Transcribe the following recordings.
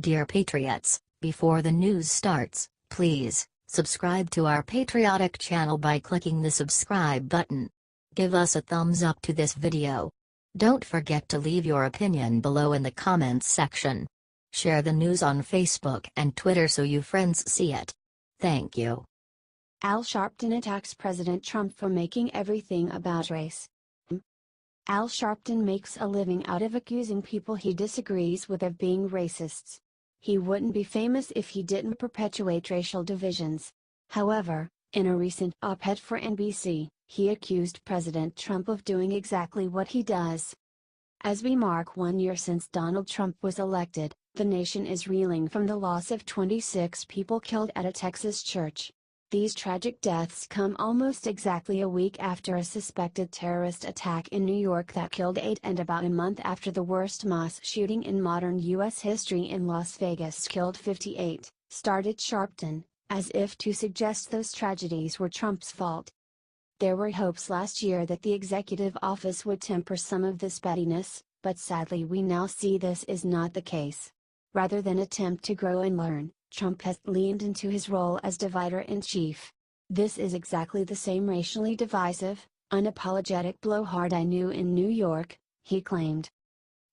Dear Patriots, before the news starts, please subscribe to our patriotic channel by clicking the subscribe button. Give us a thumbs up to this video. Don't forget to leave your opinion below in the comments section. Share the news on Facebook and Twitter so you friends see it. Thank you. Al Sharpton attacks President Trump for making everything about race. Al Sharpton makes a living out of accusing people he disagrees with of being racists. He wouldn't be famous if he didn't perpetuate racial divisions. However, in a recent op-ed for NBC, he accused President Trump of doing exactly what he does. As we mark 1 year since Donald Trump was elected, the nation is reeling from the loss of 26 people killed at a Texas church. These tragic deaths come almost exactly a week after a suspected terrorist attack in New York that killed 8 and about a month after the worst mass shooting in modern U.S. history in Las Vegas killed 58, started Sharpton, as if to suggest those tragedies were Trump's fault. There were hopes last year that the executive office would temper some of this pettiness, but sadly we now see this is not the case. Rather than attempt to grow and learn, Trump has leaned into his role as divider-in-chief. This is exactly the same racially divisive, unapologetic blowhard I knew in New York, he claimed.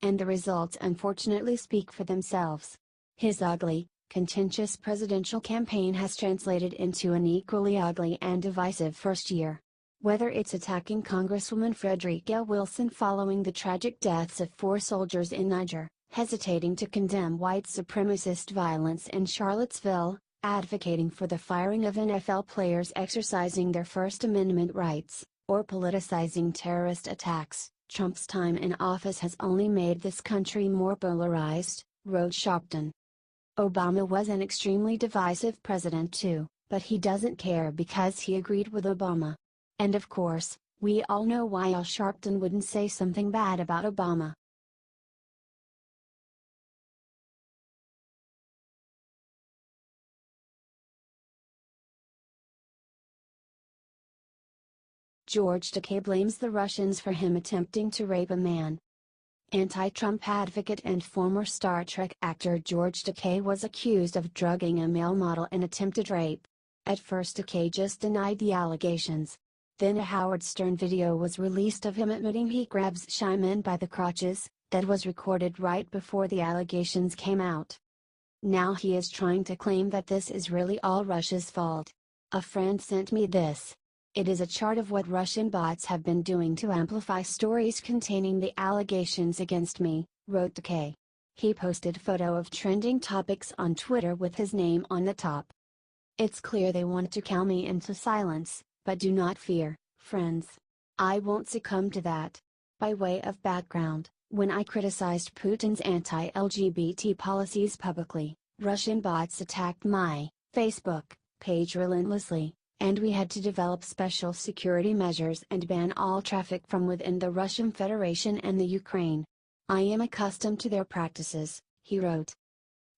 And the results unfortunately speak for themselves. His ugly, contentious presidential campaign has translated into an equally ugly and divisive first year. Whether it's attacking Congresswoman Frederica Wilson following the tragic deaths of 4 soldiers in Niger, hesitating to condemn white supremacist violence in Charlottesville, advocating for the firing of NFL players exercising their First Amendment rights, or politicizing terrorist attacks, Trump's time in office has only made this country more polarized, wrote Sharpton. Obama was an extremely divisive president too, but he doesn't care because he agreed with Obama. And of course, we all know why Al Sharpton wouldn't say something bad about Obama. George Takei blames the Russians for him attempting to rape a man. Anti-Trump advocate and former Star Trek actor George Takei was accused of drugging a male model in attempted rape. At first Takei just denied the allegations. Then a Howard Stern video was released of him admitting he grabs shy men by the crotches, that was recorded right before the allegations came out. Now he is trying to claim that this is really all Russia's fault. A friend sent me this. It is a chart of what Russian bots have been doing to amplify stories containing the allegations against me, wrote Takei. He posted photo of trending topics on Twitter with his name on the top. It's clear they want to cow me into silence, but do not fear, friends. I won't succumb to that. By way of background, when I criticized Putin's anti-LGBT policies publicly, Russian bots attacked my Facebook page relentlessly, and we had to develop special security measures and ban all traffic from within the Russian Federation and the Ukraine. I am accustomed to their practices, he wrote.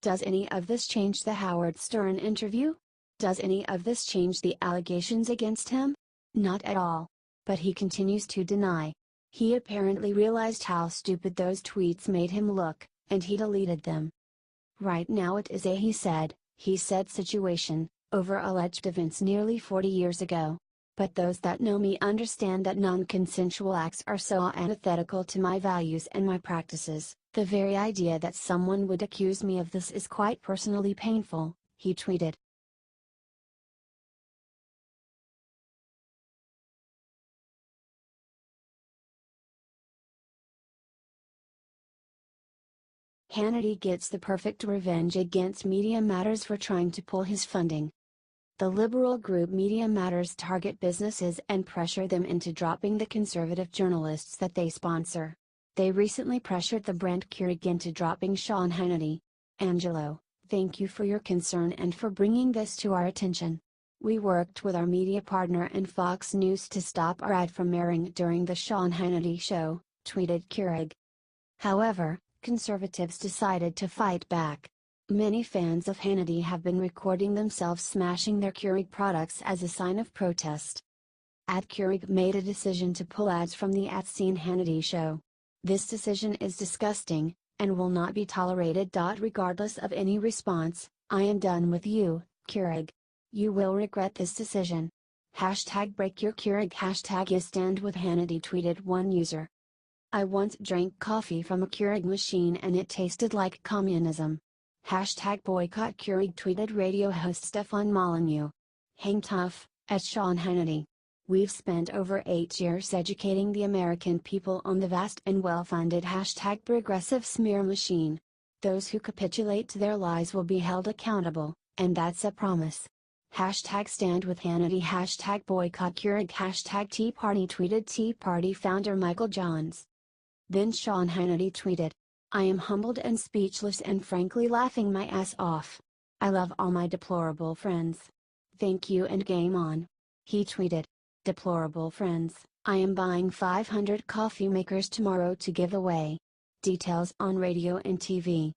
Does any of this change the Howard Stern interview? Does any of this change the allegations against him? Not at all. But he continues to deny. He apparently realized how stupid those tweets made him look, and he deleted them. Right now it is a he said situation, over alleged events nearly 40 years ago. But those that know me understand that non-consensual acts are so antithetical to my values and my practices. The very idea that someone would accuse me of this is quite personally painful, he tweeted. Hannity gets the perfect revenge against Media Matters for trying to pull his funding. The liberal group Media Matters target businesses and pressure them into dropping the conservative journalists that they sponsor. They recently pressured the brand Keurig into dropping Sean Hannity. Angelo, thank you for your concern and for bringing this to our attention. We worked with our media partner and Fox News to stop our ad from airing during the Sean Hannity show, tweeted Keurig. However, conservatives decided to fight back. Many fans of Hannity have been recording themselves smashing their Keurig products as a sign of protest. Keurig made a decision to pull ads from the @SeenHannity show. This decision is disgusting, and will not be tolerated. Regardless of any response, I am done with you, Keurig. You will regret this decision. Hashtag break your Keurig. Hashtag you stand with Hannity, tweeted one user. I once drank coffee from a Keurig machine and it tasted like communism. Hashtag boycott Keurig, tweeted radio host Stefan Molyneux. Hang tough, at Sean Hannity. We've spent over 8 years educating the American people on the vast and well-funded hashtag progressive smear machine. Those who capitulate to their lies will be held accountable, and that's a promise. Hashtag stand with Hannity. Hashtag boycott Keurig. Hashtag Tea Party, tweeted Tea Party founder Michael Johns. Then Sean Hannity tweeted, I am humbled and speechless and frankly laughing my ass off. I love all my deplorable friends. Thank you and game on. He tweeted, deplorable friends, I am buying 500 coffee makers tomorrow to give away. Details on radio and TV.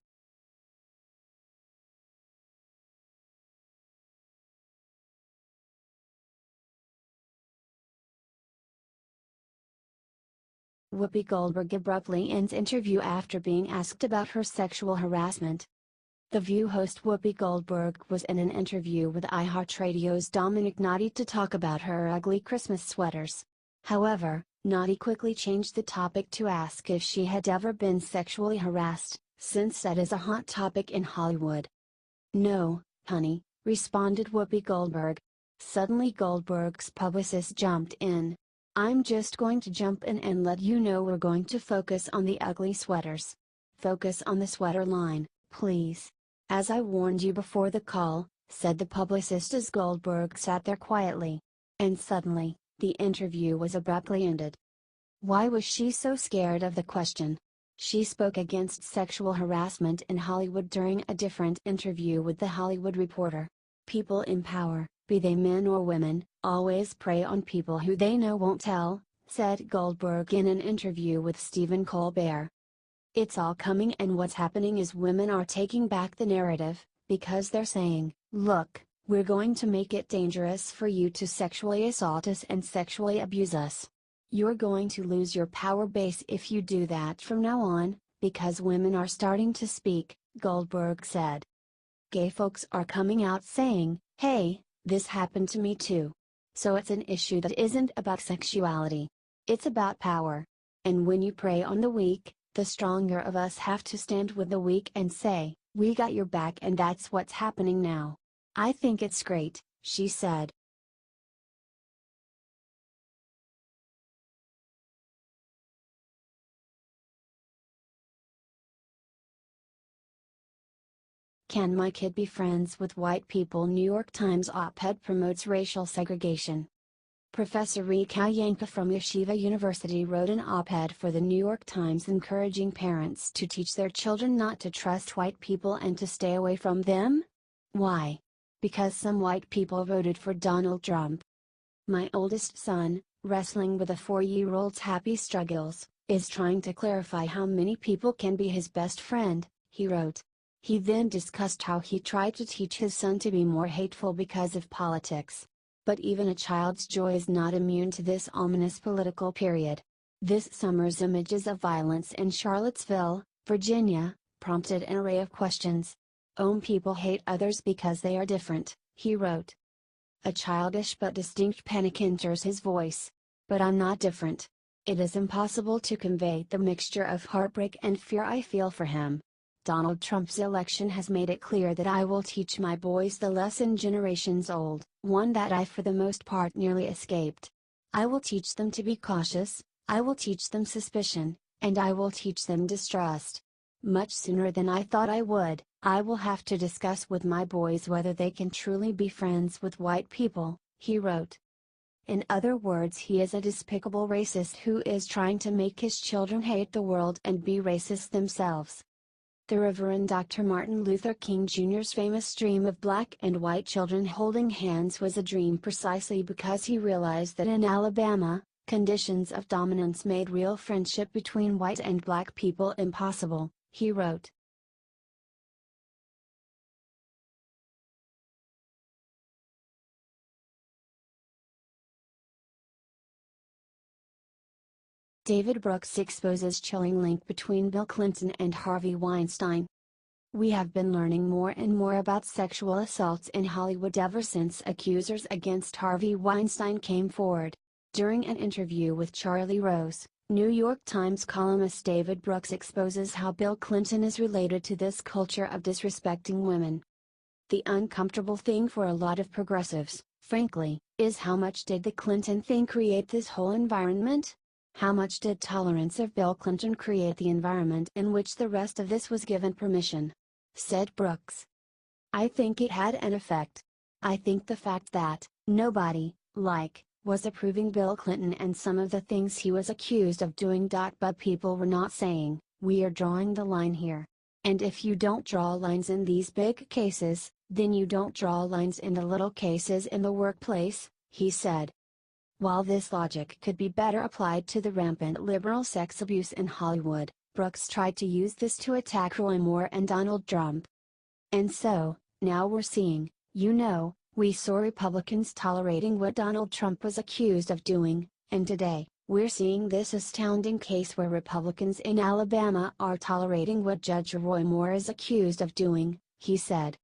Whoopi Goldberg abruptly ends interview after being asked about her sexual harassment. The View host Whoopi Goldberg was in an interview with iHeartRadio's Dominic Nadi to talk about her ugly Christmas sweaters. However, Nadi quickly changed the topic to ask if she had ever been sexually harassed, since that is a hot topic in Hollywood. No, honey, responded Whoopi Goldberg. Suddenly Goldberg's publicist jumped in. I'm just going to jump in and let you know we're going to focus on the ugly sweaters. Focus on the sweater line, please. As I warned you before the call, said the publicist as Goldberg sat there quietly. And suddenly, the interview was abruptly ended. Why was she so scared of the question? She spoke against sexual harassment in Hollywood during a different interview with The Hollywood Reporter. People in power, be they men or women, always prey on people who they know won't tell, said Goldberg in an interview with Stephen Colbert. It's all coming, and what's happening is women are taking back the narrative, because they're saying, look, we're going to make it dangerous for you to sexually assault us and sexually abuse us. You're going to lose your power base if you do that from now on, because women are starting to speak, Goldberg said. Gay folks are coming out saying, hey, this happened to me too. So it's an issue that isn't about sexuality. It's about power. And when you prey on the weak, the stronger of us have to stand with the weak and say, we got your back, and that's what's happening now. I think it's great, she said. Can my kid be friends with white people? New York Times op-ed promotes racial segregation. Professor Rika Yanka from Yeshiva University wrote an op-ed for the New York Times encouraging parents to teach their children not to trust white people and to stay away from them? Why? Because some white people voted for Donald Trump. My oldest son, wrestling with a 4-year-old's happy struggles, is trying to clarify how many people can be his best friend, he wrote. He then discussed how he tried to teach his son to be more hateful because of politics. But even a child's joy is not immune to this ominous political period. This summer's images of violence in Charlottesville, Virginia, prompted an array of questions. People hate others because they are different, he wrote. A childish but distinct panic enters his voice. But I'm not different. It is impossible to convey the mixture of heartbreak and fear I feel for him. Donald Trump's election has made it clear that I will teach my boys the lesson generations old, one that I for the most part nearly escaped. I will teach them to be cautious, I will teach them suspicion, and I will teach them distrust. Much sooner than I thought I would, I will have to discuss with my boys whether they can truly be friends with white people, he wrote. In other words, he is a despicable racist who is trying to make his children hate the world and be racist themselves. The Reverend Dr. Martin Luther King Jr.'s famous dream of black and white children holding hands was a dream precisely because he realized that in Alabama, conditions of dominance made real friendship between white and black people impossible, he wrote. David Brooks exposes chilling link between Bill Clinton and Harvey Weinstein. We have been learning more and more about sexual assaults in Hollywood ever since accusers against Harvey Weinstein came forward. During an interview with Charlie Rose, New York Times columnist David Brooks exposes how Bill Clinton is related to this culture of disrespecting women. The uncomfortable thing for a lot of progressives, frankly, is how much did the Clinton thing create this whole environment? How much did tolerance of Bill Clinton create the environment in which the rest of this was given permission? Said Brooks. I think it had an effect. I think the fact that nobody, was approving Bill Clinton and some of the things he was accused of doing. But people were not saying, we are drawing the line here. And if you don't draw lines in these big cases, then you don't draw lines in the little cases in the workplace, he said. While this logic could be better applied to the rampant liberal sex abuse in Hollywood, Brooks tried to use this to attack Roy Moore and Donald Trump. And so, now we're seeing, we saw Republicans tolerating what Donald Trump was accused of doing, and today, we're seeing this astounding case where Republicans in Alabama are tolerating what Judge Roy Moore is accused of doing, he said.